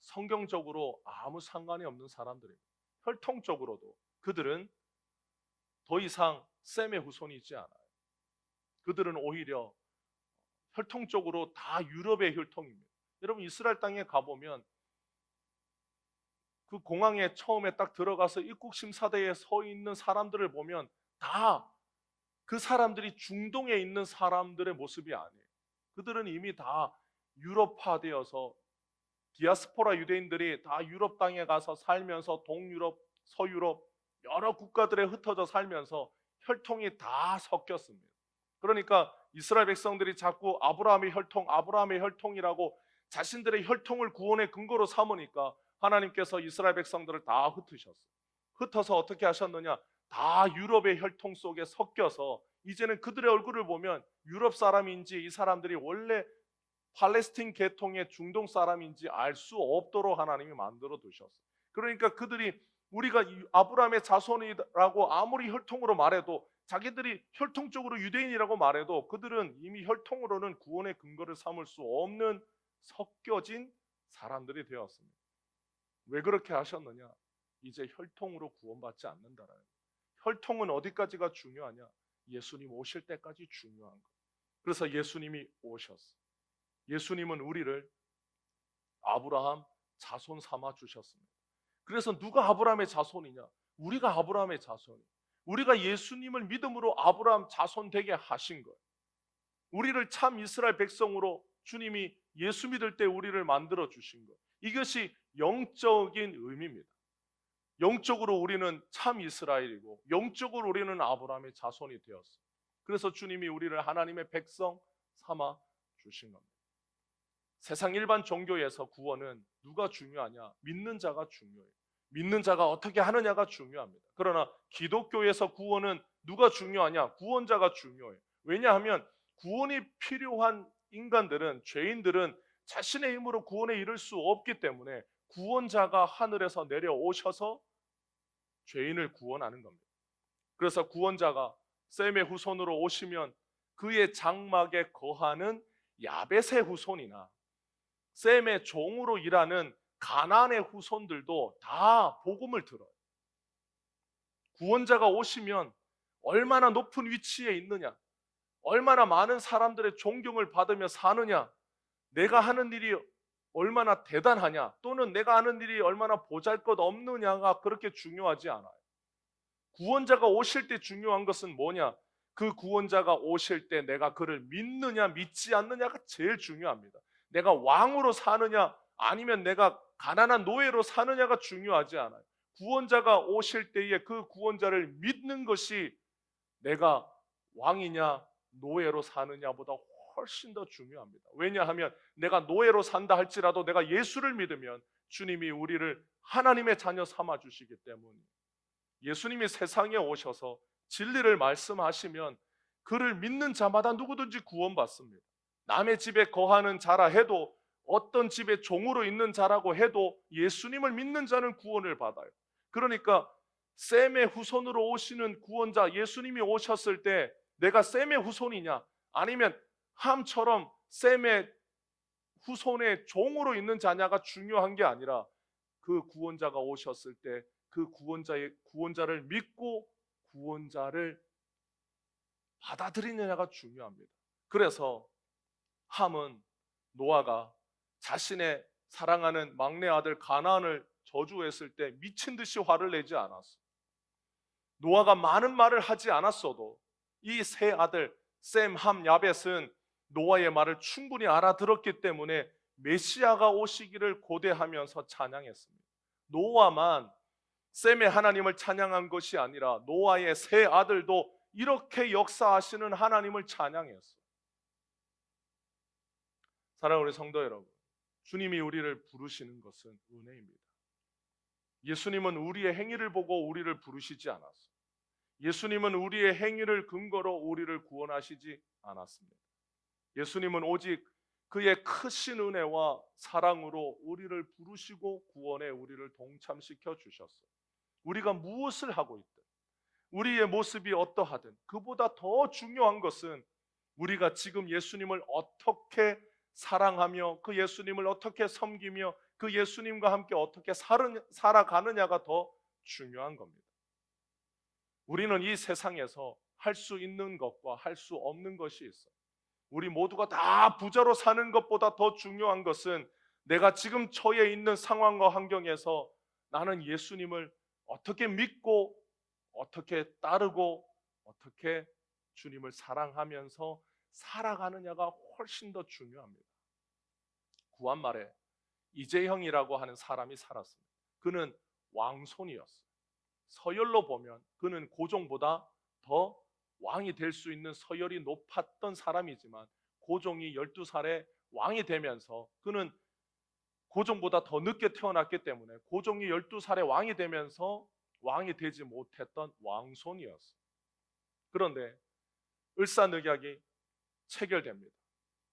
성경적으로 아무 상관이 없는 사람들입니다. 혈통적으로도 그들은 더 이상 셈의 후손이 있지 않아요. 그들은 오히려 혈통적으로 다 유럽의 혈통입니다. 여러분 이스라엘 땅에 가보면 그 공항에 처음에 딱 들어가서 입국 심사대에 서 있는 사람들을 보면 다 그 사람들이 중동에 있는 사람들의 모습이 아니에요. 그들은 이미 다 유럽화되어서 디아스포라 유대인들이 다 유럽 땅에 가서 살면서 동유럽, 서유럽 여러 국가들에 흩어져 살면서 혈통이 다 섞였습니다. 그러니까 이스라엘 백성들이 자꾸 아브라함의 혈통이라고 자신들의 혈통을 구원의 근거로 삼으니까 하나님께서 이스라엘 백성들을 다 흩으셨어요. 흩어서 어떻게 하셨느냐? 다 유럽의 혈통 속에 섞여서 이제는 그들의 얼굴을 보면 유럽 사람인지 이 사람들이 원래 팔레스틴 계통의 중동 사람인지 알 수 없도록 하나님이 만들어 두셨어요. 그러니까 그들이 우리가 아브라함의 자손이라고 아무리 혈통으로 말해도 자기들이 혈통적으로 유대인이라고 말해도 그들은 이미 혈통으로는 구원의 근거를 삼을 수 없는 섞여진 사람들이 되었습니다. 왜 그렇게 하셨느냐? 이제 혈통으로 구원받지 않는다라는 거예요. 혈통은 어디까지가 중요하냐? 예수님 오실 때까지 중요한 거예요. 그래서 예수님이 오셨어요. 예수님은 우리를 아브라함 자손 삼아 주셨습니다. 그래서 누가 아브라함의 자손이냐? 우리가 아브라함의 자손이에요. 우리가 예수님을 믿음으로 아브라함 자손 되게 하신 거예요. 우리를 참 이스라엘 백성으로 주님이 예수 믿을 때 우리를 만들어 주신 거예요. 이것이 영적인 의미입니다. 영적으로 우리는 참 이스라엘이고 영적으로 우리는 아브라함의 자손이 되었어요. 그래서 주님이 우리를 하나님의 백성 삼아 주신 겁니다. 세상 일반 종교에서 구원은 누가 중요하냐? 믿는 자가 중요해요. 믿는 자가 어떻게 하느냐가 중요합니다. 그러나 기독교에서 구원은 누가 중요하냐? 구원자가 중요해요. 왜냐하면 구원이 필요한 인간들은, 죄인들은 자신의 힘으로 구원에 이를 수 없기 때문에 구원자가 하늘에서 내려오셔서 죄인을 구원하는 겁니다. 그래서 구원자가 셈의 후손으로 오시면 그의 장막에 거하는 야벳의 후손이나 셈의 종으로 일하는 가나안의 후손들도 다 복음을 들어요. 구원자가 오시면 얼마나 높은 위치에 있느냐, 얼마나 많은 사람들의 존경을 받으며 사느냐, 내가 하는 일이 얼마나 대단하냐, 또는 내가 하는 일이 얼마나 보잘것없느냐가 그렇게 중요하지 않아요. 구원자가 오실 때 중요한 것은 뭐냐? 그 구원자가 오실 때 내가 그를 믿느냐 믿지 않느냐가 제일 중요합니다. 내가 왕으로 사느냐 아니면 내가 가난한 노예로 사느냐가 중요하지 않아요. 구원자가 오실 때에 그 구원자를 믿는 것이 내가 왕이냐 노예로 사느냐보다 훨씬 더 중요합니다. 왜냐하면 내가 노예로 산다 할지라도 내가 예수를 믿으면 주님이 우리를 하나님의 자녀 삼아 주시기 때문에 예수님이 세상에 오셔서 진리를 말씀하시면 그를 믿는 자마다 누구든지 구원받습니다. 남의 집에 거하는 자라 해도 어떤 집에 종으로 있는 자라고 해도 예수님을 믿는 자는 구원을 받아요. 그러니까 셈의 후손으로 오시는 구원자 예수님이 오셨을 때 내가 셈의 후손이냐, 아니면 함처럼 셈의 후손의 종으로 있는 자냐가 중요한 게 아니라 그 구원자가 오셨을 때 그 구원자를 믿고 구원자를 받아들이느냐가 중요합니다. 그래서 함은 노아가 자신의 사랑하는 막내 아들 가나안을 저주했을 때 미친 듯이 화를 내지 않았어. 노아가 많은 말을 하지 않았어도 이 세 아들 셈, 함, 야벳은 노아의 말을 충분히 알아들었기 때문에 메시아가 오시기를 고대하면서 찬양했습니다. 노아만 셈의 하나님을 찬양한 것이 아니라 노아의 세 아들도 이렇게 역사하시는 하나님을 찬양했어요. 사랑하는 우리 성도 여러분, 주님이 우리를 부르시는 것은 은혜입니다. 예수님은 우리의 행위를 보고 우리를 부르시지 않았어요. 예수님은 우리의 행위를 근거로 우리를 구원하시지 않았습니다. 예수님은 오직 그의 크신 은혜와 사랑으로 우리를 부르시고 구원에 우리를 동참시켜 주셨어요. 우리가 무엇을 하고 있든 우리의 모습이 어떠하든 그보다 더 중요한 것은 우리가 지금 예수님을 어떻게 사랑하며 그 예수님을 어떻게 섬기며 그 예수님과 함께 어떻게 살아가느냐가 더 중요한 겁니다. 우리는 이 세상에서 할 수 있는 것과 할 수 없는 것이 있어요. 우리 모두가 다 부자로 사는 것보다 더 중요한 것은 내가 지금 처해 있는 상황과 환경에서 나는 예수님을 어떻게 믿고 어떻게 따르고 어떻게 주님을 사랑하면서 살아가느냐가 훨씬 더 중요합니다. 구한말에 이재형이라고 하는 사람이 살았습니다. 그는 왕손이었어요. 서열로 보면 그는 고종보다 더 왕이 될 수 있는 서열이 높았던 사람이지만 고종이 12살에 왕이 되면서 그는 고종보다 더 늦게 태어났기 때문에 고종이 12살에 왕이 되면서 왕이 되지 못했던 왕손이었어요. 그런데 을사늑약이 체결됩니다.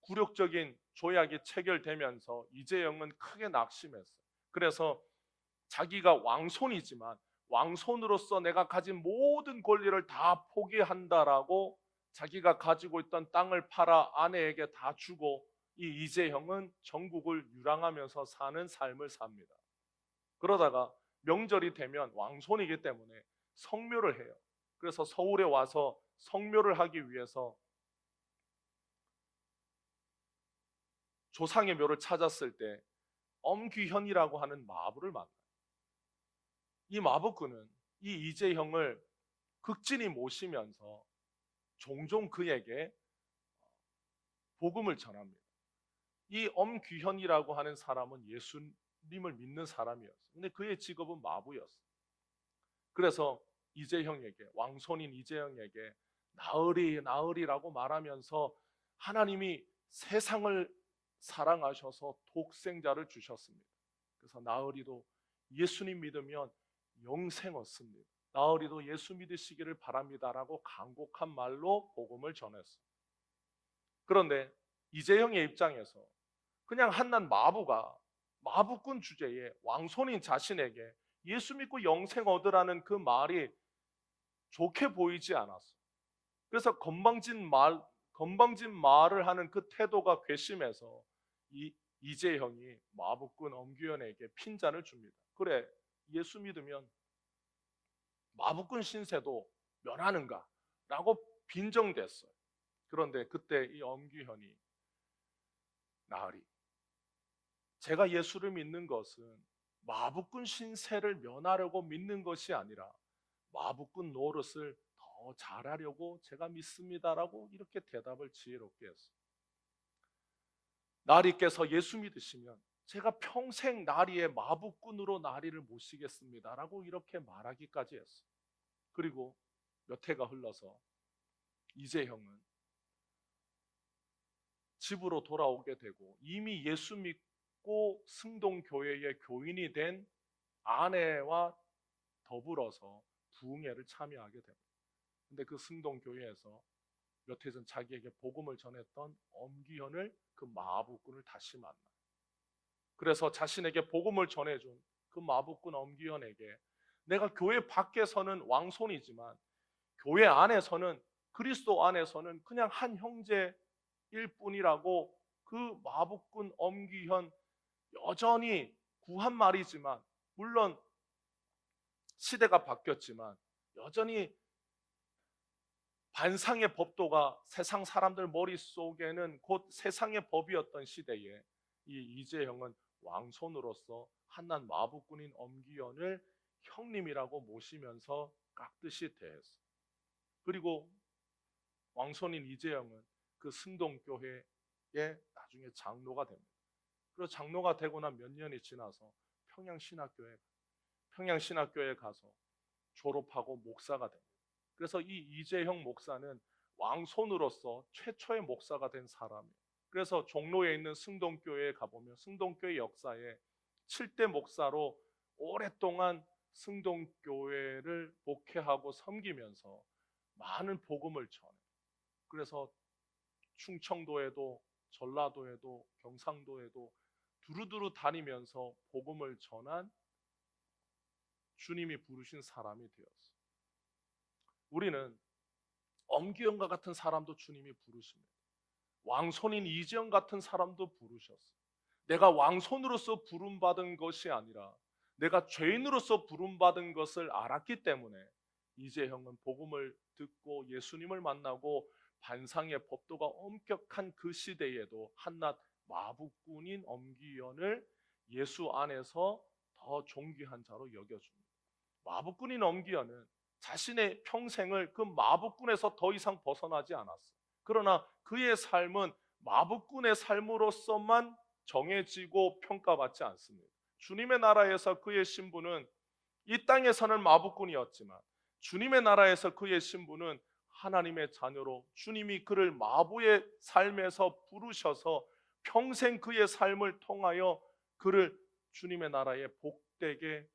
굴욕적인 조약이 체결되면서 이재영은 크게 낙심했어요. 그래서 자기가 왕손이지만 왕손으로서 내가 가진 모든 권리를 다 포기한다라고 자기가 가지고 있던 땅을 팔아 아내에게 다 주고 이 이재형은 전국을 유랑하면서 사는 삶을 삽니다. 그러다가 명절이 되면 왕손이기 때문에 성묘를 해요. 그래서 서울에 와서 성묘를 하기 위해서 조상의 묘를 찾았을 때 엄귀현이라고 하는 마부를 만나요. 이 마부꾼은 이 이재형을 극진히 모시면서 종종 그에게 복음을 전합니다. 이 엄귀현이라고 하는 사람은 예수님을 믿는 사람이었어요. 근데 그의 직업은 마부였어요. 그래서 이재형에게, 왕손인 이재형에게 나으리 나으리라고 말하면서 하나님이 세상을 사랑하셔서 독생자를 주셨습니다. 그래서 나으리도 예수님 믿으면 영생 얻습니다. 나으리도 예수 믿으시기를 바랍니다라고 간곡한 말로 복음을 전했어요. 그런데 이재형의 입장에서 그냥 한낱 마부가 마부꾼 주제에 왕손인 자신에게 예수 믿고 영생 얻으라는 그 말이 좋게 보이지 않았어요. 그래서 건방진 말을 하는 그 태도가 괘씸해서 이재형이 마부꾼 엄규현에게 핀잔을 줍니다. 그래, 예수 믿으면 마부꾼 신세도 면하는가? 라고 빈정댔어요. 그런데 그때 이 엄규현이 나으리, 제가 예수를 믿는 것은 마부꾼 신세를 면하려고 믿는 것이 아니라 마부꾼 노릇을 더 잘하려고 제가 믿습니다라고 이렇게 대답을 지혜롭게 했어요. 나리께서 예수 믿으시면 제가 평생 나리의 마부꾼으로 나리를 모시겠습니다라고 이렇게 말하기까지 했어요. 그리고 몇 해가 흘러서 이재형은 집으로 돌아오게 되고 이미 예수 믿고 승동교회의 교인이 된 아내와 더불어서 부흥회를 참여하게 됩니다. 근데 그 승동교회에서 몇 해 전 자기에게 복음을 전했던 엄기현을 그 마부꾼을 다시 만나요. 그래서 자신에게 복음을 전해준 그 마부꾼 엄기현에게 내가 교회 밖에서는 왕손이지만 교회 안에서는, 그리스도 안에서는 그냥 한 형제일 뿐이라고 그 마부꾼 엄기현 여전히 구한 말이지만, 물론 시대가 바뀌었지만 여전히 반상의 법도가 세상 사람들 머릿속에는 곧 세상의 법이었던 시대에 이 이재형은 왕손으로서 한낱 마부꾼인 엄기현을 형님이라고 모시면서 깍듯이 대했어. 그리고 왕손인 이재형은 그 승동교회의 나중에 장로가 됩니다. 그리고 장로가 되고 난 몇 년이 지나서 평양신학교에 가서 졸업하고 목사가 됩니다. 그래서 이 이재형 목사는 왕손으로서 최초의 목사가 된 사람이에요. 그래서 종로에 있는 승동교회에 가보면 승동교회 역사에 7대 목사로 오랫동안 승동교회를 목회하고 섬기면서 많은 복음을 전해요. 그래서 충청도에도 전라도에도 경상도에도 두루두루 다니면서 복음을 전한 주님이 부르신 사람이 되었어요. 우리는 엄기현과 같은 사람도 주님이 부르십니다. 왕손인 이재형 같은 사람도 부르셨어요. 내가 왕손으로서 부름받은 것이 아니라 내가 죄인으로서 부름받은 것을 알았기 때문에 이재형은 복음을 듣고 예수님을 만나고 반상의 법도가 엄격한 그 시대에도 한낱 마부꾼인 엄기현을 예수 안에서 더 존귀한 자로 여겨줍니다. 마부꾼인 엄기현은 자신의 평생을 그 마부꾼에서 더 이상 벗어나지 않았어요. 그러나 그의 삶은 마부꾼의 삶으로서만 정해지고 평가받지 않습니다. 주님의 나라에서 그의 신분은 이 땅에서는 마부꾼이었지만 주님의 나라에서 그의 신분은 하나님의 자녀로 주님이 그를 마부의 삶에서 부르셔서 평생 그의 삶을 통하여 그를 주님의 나라에 복되게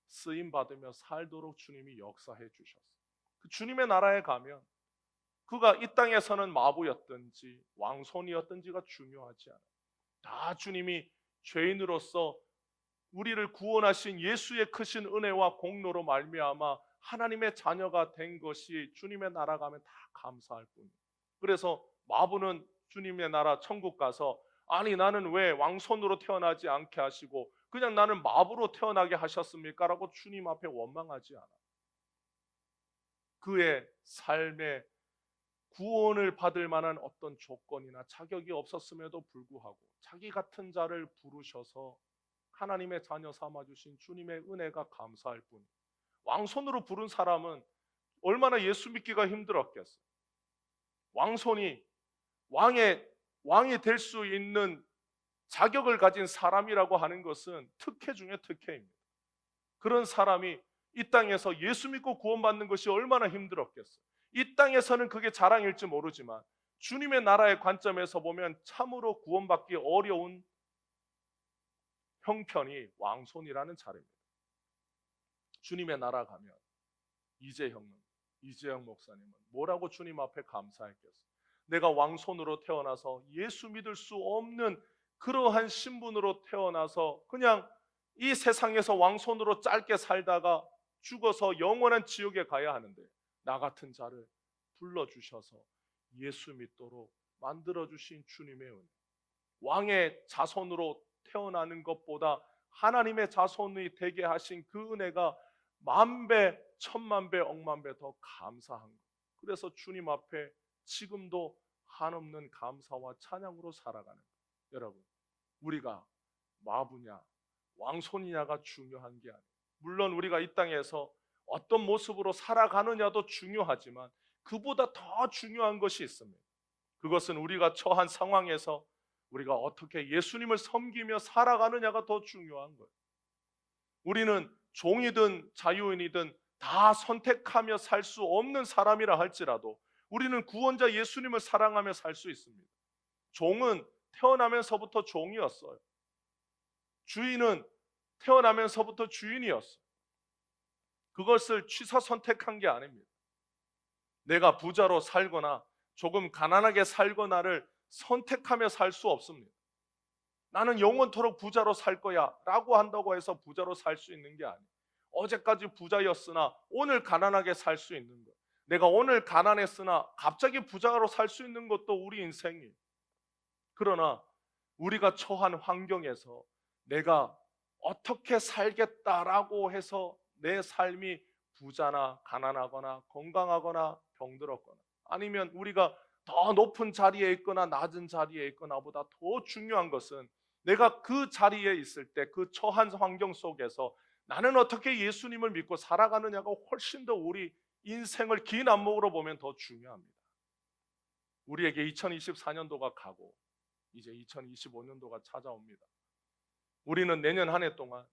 쓰임받으며 살도록 주님이 역사해 주셨어요. 그 주님의 나라에 가면 그가 이 땅에서는 마부였든지 왕손이었든지가 중요하지 않아요. 다 주님이 죄인으로서 우리를 구원하신 예수의 크신 은혜와 공로로 말미암아 하나님의 자녀가 된 것이 주님의 나라 가면 다 감사할 뿐이에요. 그래서 마부는 주님의 나라 천국 가서 아니 나는 왜 왕손으로 태어나지 않게 하시고 그냥 나는 마부로 태어나게 하셨습니까? 라고 주님 앞에 원망하지 않아요. 그의 삶에 구원을 받을 만한 어떤 조건이나 자격이 없었음에도 불구하고 자기 같은 자를 부르셔서 하나님의 자녀 삼아주신 주님의 은혜가 감사할 뿐. 왕손으로 부른 사람은 얼마나 예수 믿기가 힘들었겠어요. 왕손이 왕이 될 수 있는 자격을 가진 사람이라고 하는 것은 특혜 중에 특혜입니다. 그런 사람이 이 땅에서 예수 믿고 구원받는 것이 얼마나 힘들었겠어요. 이 땅에서는 그게 자랑일지 모르지만 주님의 나라의 관점에서 보면 참으로 구원받기 어려운 형편이 왕손이라는 자리입니다. 주님의 나라 가면 이재형 목사님은 뭐라고 주님 앞에 감사했겠어요? 내가 왕손으로 태어나서 예수 믿을 수 없는 그러한 신분으로 태어나서 그냥 이 세상에서 왕손으로 짧게 살다가 죽어서 영원한 지옥에 가야 하는데 나 같은 자를 불러주셔서 예수 믿도록 만들어주신 주님의 은혜, 왕의 자손으로 태어나는 것보다 하나님의 자손이 되게 하신 그 은혜가 만배, 천만배, 억만배 더 감사한 것. 그래서 주님 앞에 지금도 한없는 감사와 찬양으로 살아가는 것. 여러분, 우리가 마부냐 왕손이냐가 중요한 게 아니에요. 물론 우리가 이 땅에서 어떤 모습으로 살아가느냐도 중요하지만 그보다 더 중요한 것이 있습니다. 그것은 우리가 처한 상황에서 우리가 어떻게 예수님을 섬기며 살아가느냐가 더 중요한 거예요. 우리는 종이든 자유인이든 다 선택하며 살 수 없는 사람이라 할지라도 우리는 구원자 예수님을 사랑하며 살 수 있습니다. 종은 태어나면서부터 종이었어요. 주인은 태어나면서부터 주인이었어요. 그것을 취사 선택한 게 아닙니다. 내가 부자로 살거나 조금 가난하게 살거나를 선택하며 살 수 없습니다. 나는 영원토록 부자로 살 거야 라고 한다고 해서 부자로 살 수 있는 게 아니에요. 어제까지 부자였으나 오늘 가난하게 살 수 있는 것. 내가 오늘 가난했으나 갑자기 부자로 살 수 있는 것도 우리 인생이에요. 그러나 우리가 처한 환경에서 내가 어떻게 살겠다라고 해서 내 삶이 부자나 가난하거나 건강하거나 병들었거나 아니면 우리가 더 높은 자리에 있거나 낮은 자리에 있거나보다 더 중요한 것은 내가 그 자리에 있을 때 그 처한 환경 속에서 나는 어떻게 예수님을 믿고 살아가느냐가 훨씬 더 우리 인생을 긴 안목으로 보면 더 중요합니다. 우리에게 2024년도가 가고 이제 2025년도가 찾아옵니다. 우리는 내년 한 해 동안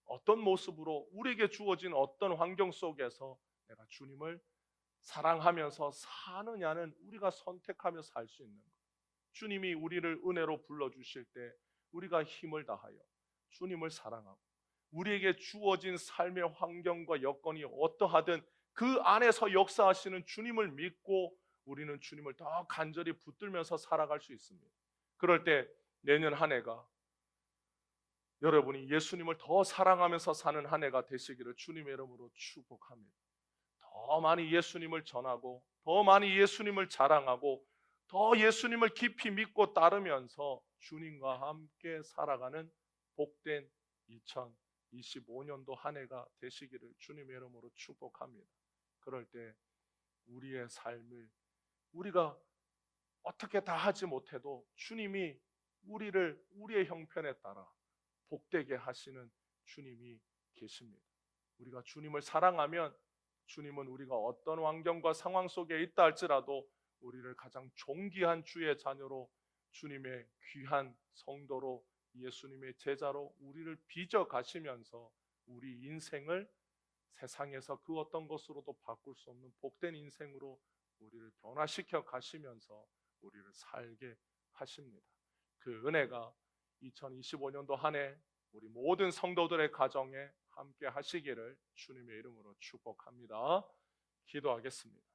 어떤 모습으로 우리에게 주어진 어떤 환경 속에서 내가 주님을 사랑하면서 사느냐는 우리가 선택하며 살 수 있는 거예요. 주님이 우리를 은혜로 불러주실 때 우리가 힘을 다하여 주님을 사랑하고 우리에게 주어진 삶의 환경과 여건이 어떠하든 그 안에서 역사하시는 주님을 믿고 우리는 주님을 더 간절히 붙들면서 살아갈 수 있습니다. 그럴 때 내년 한 해가 여러분이 예수님을 더 사랑하면서 사는 한 해가 되시기를 주님의 이름으로 축복합니다. 더 많이 예수님을 전하고 더 많이 예수님을 자랑하고 더 예수님을 깊이 믿고 따르면서 주님과 함께 살아가는 복된 2025년도 한 해가 되시기를 주님의 이름으로 축복합니다. 그럴 때 우리의 삶을 우리가 어떻게 다 하지 못해도 주님이 우리를 우리의 형편에 따라 복되게 하시는 주님이 계십니다. 우리가 주님을 사랑하면 주님은 우리가 어떤 환경과 상황 속에 있다 할지라도 우리를 가장 존귀한 주의 자녀로 주님의 귀한 성도로 예수님의 제자로 우리를 빚어 가시면서 우리 인생을 세상에서 그 어떤 것으로도 바꿀 수 없는 복된 인생으로 우리를 변화시켜 가시면서 우리를 살게 하십니다. 그 은혜가 2025년도 한 해 우리 모든 성도들의 가정에 함께 하시기를 주님의 이름으로 축복합니다. 기도하겠습니다.